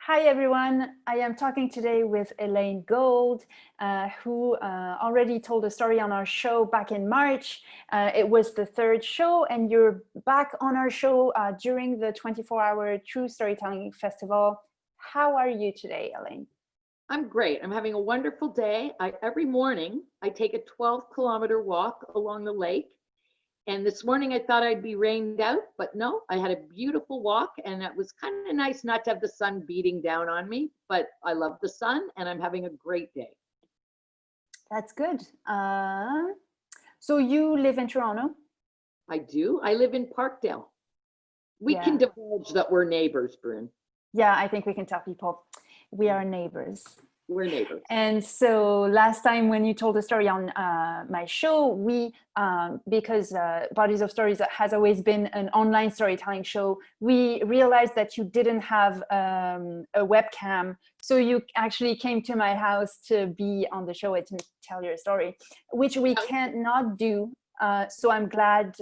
Hi everyone, I am talking today with Elaine Gold, who already told a story on our show back in March. It was the third show, and you're back on our show during the 24-hour True Storytelling Festival. How are you today, Elaine? I'm great. I'm having a wonderful day. Every morning I take a 12-kilometer walk along the lake. And this morning I thought I'd be rained out, but no, I had a beautiful walk, and it was kind of nice not to have the sun beating down on me, but I love the sun and I'm having a great day. That's good. So you live in Toronto? I do. I live in Parkdale. We can Yeah. divulge that we're neighbors, Brune. Yeah, I think we can tell people we are neighbors. We're neighbors. And so last time when you told a story on my show, because Bodies of Stories has always been an online storytelling show, we realized that you didn't have a webcam. So you actually came to my house to be on the show and to tell your story, which we can't not do. So I'm glad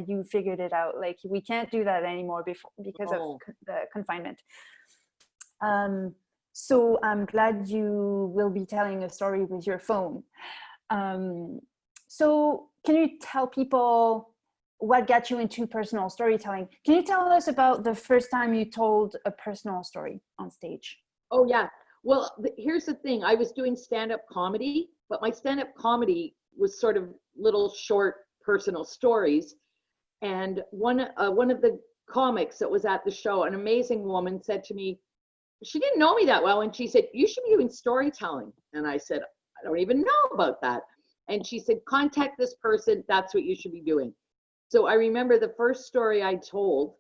you figured it out. Like, we can't do that anymore because of the confinement. So I'm glad you will be telling a story with your phone. So can you tell people what got you into personal storytelling? Can you tell us about the first time you told a personal story on stage? Oh, yeah. Well, here's the thing. I was doing stand-up comedy, but my stand-up comedy was sort of little short personal stories. And one of the comics that was at the show, an amazing woman, said to me, she didn't know me that well, and she said, you should be doing storytelling. And I said, I don't even know about that. And she said, contact this person, that's what you should be doing. So I remember the first story I told,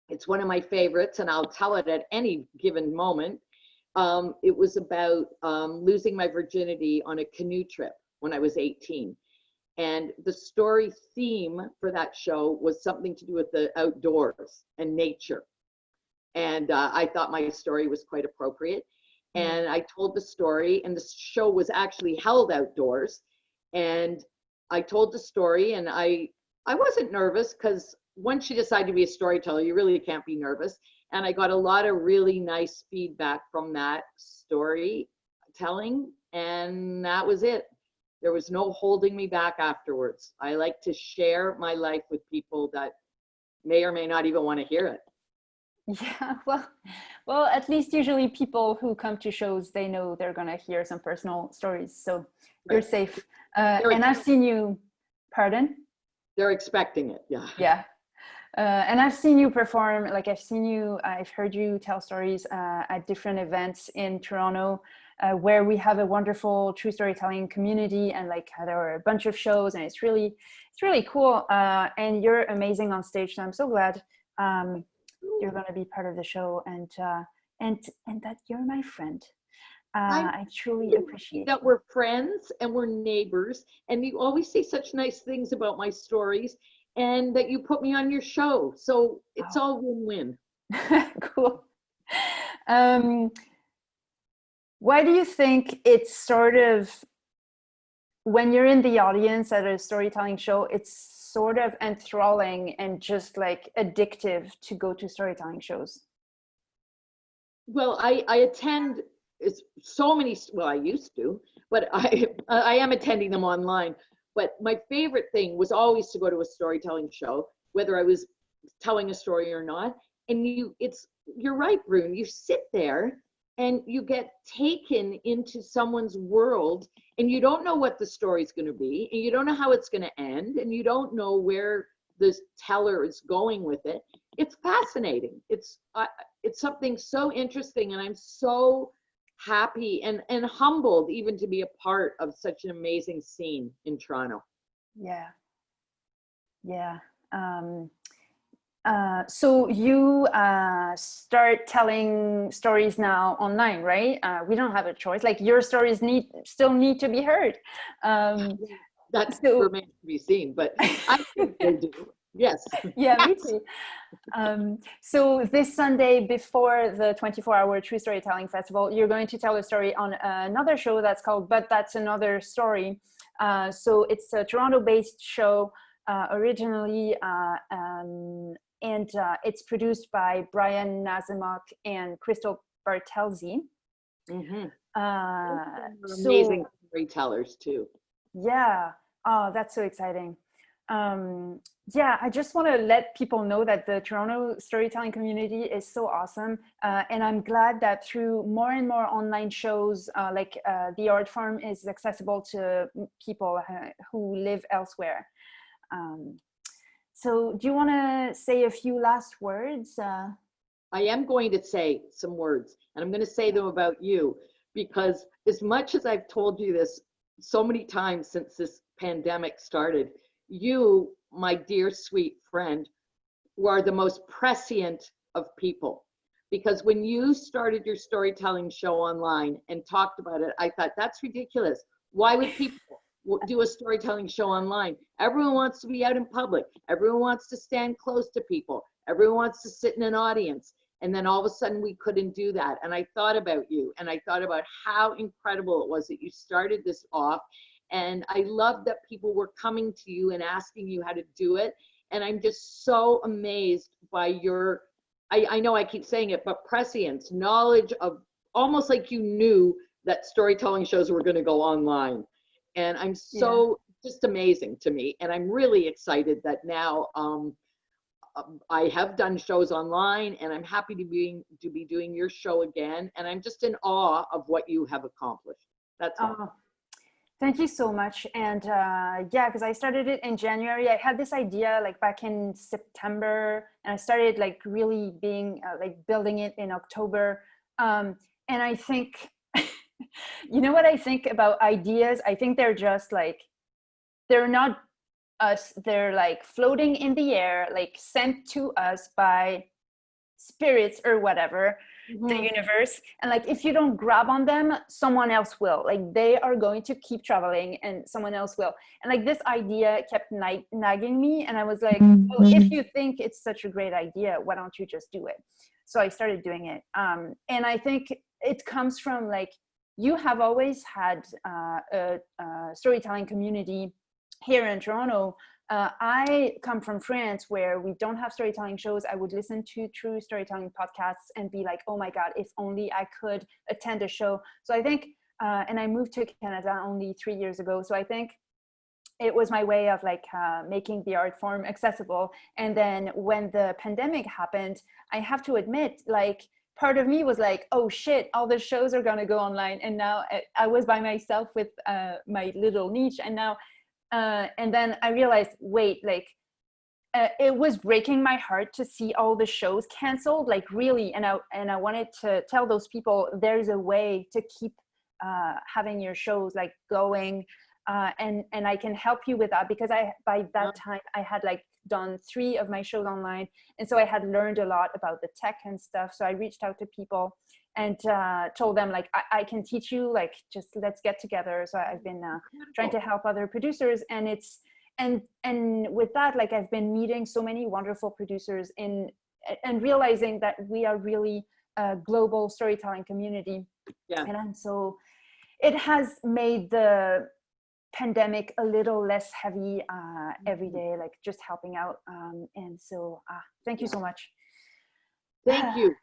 it's one of my favorites, and I'll tell it at any given moment. It was about losing my virginity on a canoe trip when I was 18. And the story theme for that show was something to do with the outdoors and nature. And I thought my story was quite appropriate. And I told the story, and the show was actually held outdoors. And I told the story, and I wasn't nervous, because once you decide to be a storyteller, you really can't be nervous. And I got a lot of really nice feedback from that storytelling, and that was it. There was no holding me back afterwards. I like to share my life with people that may or may not even want to hear it. Yeah, well, at least usually people who come to shows, they know they're gonna hear some personal stories, so you're safe. And I've seen you, pardon? They're expecting it, yeah. Yeah. And I've seen you perform, like I've heard you tell stories at different events in Toronto, where we have a wonderful true storytelling community, and like there are a bunch of shows, and it's really cool. And you're amazing on stage, so I'm so glad you're going to be part of the show, and that you're my friend. I truly appreciate that we're friends and we're neighbors, and you always say such nice things about my stories, and that you put me on your show, so it's all win-win. Cool. Why do you think it's sort of, when you're in the audience at a storytelling show, it's sort of enthralling and just like addictive to go to storytelling shows? Well, I attend so many, well, I used to, but I am attending them online. But my favorite thing was always to go to a storytelling show, whether I was telling a story or not. And you're right, Brune, you sit there and you get taken into someone's world, and you don't know what the story's going to be, and you don't know how it's going to end, and you don't know where the teller is going with it. It's fascinating. It's something so interesting, and I'm so happy and humbled even to be a part of such an amazing scene in Toronto. Yeah. So you start telling stories now online, right? We don't have a choice. Like, your stories still need to be heard. That remains to be seen, but I think they do. Yes. Yeah, me too. So this Sunday, before the 24-hour True Storytelling Festival, you're going to tell a story on another show that's called But That's Another Story. So it's a Toronto-based show originally, and it's produced by Brian Nazimok and Crystal Bartelzi. Mm-hmm. So, Amazing storytellers too. yeah. Oh, that's so exciting. Yeah, I just want to let people know that the Toronto storytelling community is so awesome. And I'm glad that through more and more online shows, like the art farm is accessible to people who live elsewhere. So do you want to say a few last words? I am going to say some words, and I'm going to say them about you, because as much as I've told you this so many times since this pandemic started, you, my dear sweet friend, are the most prescient of people. Because when you started your storytelling show online and talked about it, I thought, that's ridiculous. Why would people do a storytelling show online? Everyone wants to be out in public. Everyone wants to stand close to people. Everyone wants to sit in an audience. And then all of a sudden we couldn't do that. And I thought about you, and I thought about how incredible it was that you started this off. And I love that people were coming to you and asking you how to do it. And I'm just so amazed by your, I know I keep saying it, but prescience, knowledge of, almost like you knew that storytelling shows were going to go online. And I'm so, just amazing to me. And I'm really excited that now I have done shows online, and I'm happy to be doing your show again. And I'm just in awe of what you have accomplished. That's all. Thank you so much. And yeah, because I started it in January. I had this idea like back in September, and I started like really being like building it in October. And I think, you know what I think about ideas? I think they're just like, they're not us, they're like floating in the air, like sent to us by spirits or whatever, the universe. And like if you don't grab on them, someone else will. Like they are going to keep traveling, and someone else will. And like this idea kept nagging me, and I was like, well, if you think it's such a great idea, why don't you just do it? So I started doing it. And I think it comes from like, you have always had a storytelling community here in Toronto. I come from France, where we don't have storytelling shows. I would listen to true storytelling podcasts and be like, oh my God, if only I could attend a show. So I think, and I moved to Canada only 3 years ago. So I think it was my way of like making the art form accessible. And then when the pandemic happened, I have to admit, like, part of me was like, oh shit, all the shows are gonna go online. And now I was by myself with my little niche. And now, and then I realized, wait, like, it was breaking my heart to see all the shows canceled, like really. And I wanted to tell those people there's a way to keep having your shows like going, and I can help you with that, because by that time I had like done 3 of my shows online, and so I had learned a lot about the tech and stuff. So I reached out to people and told them like, I can teach you, like, just let's get together. So I've been trying to help other producers, and it's and with that, like, I've been meeting so many wonderful producers and realizing that we are really a global storytelling community. And so it has made the pandemic a little less heavy every day, like just helping out. And so thank you so much. Thank you.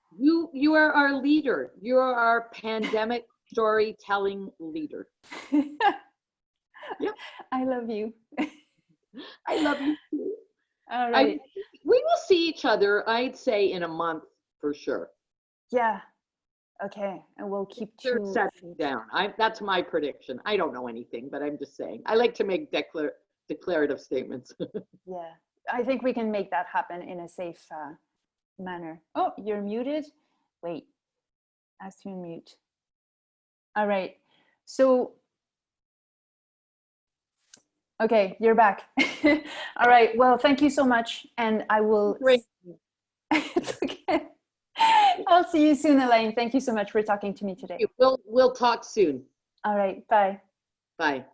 You are our leader. You are our pandemic storytelling leader. Yep. I love you. I love you too. All right. We will see each other, I'd say, in a month for sure. Yeah. Okay. And we'll keep setting down. That's my prediction. I don't know anything, but I'm just saying. I like to make declarative statements. Yeah. I think we can make that happen in a safe manner. Oh, you're muted. Wait, I have to unmute. All right. So, okay, you're back. All right. Well, thank you so much. And I will. Great. It's okay. I'll see you soon, Elaine. Thank you so much for talking to me today. We'll talk soon. All right. Bye. Bye.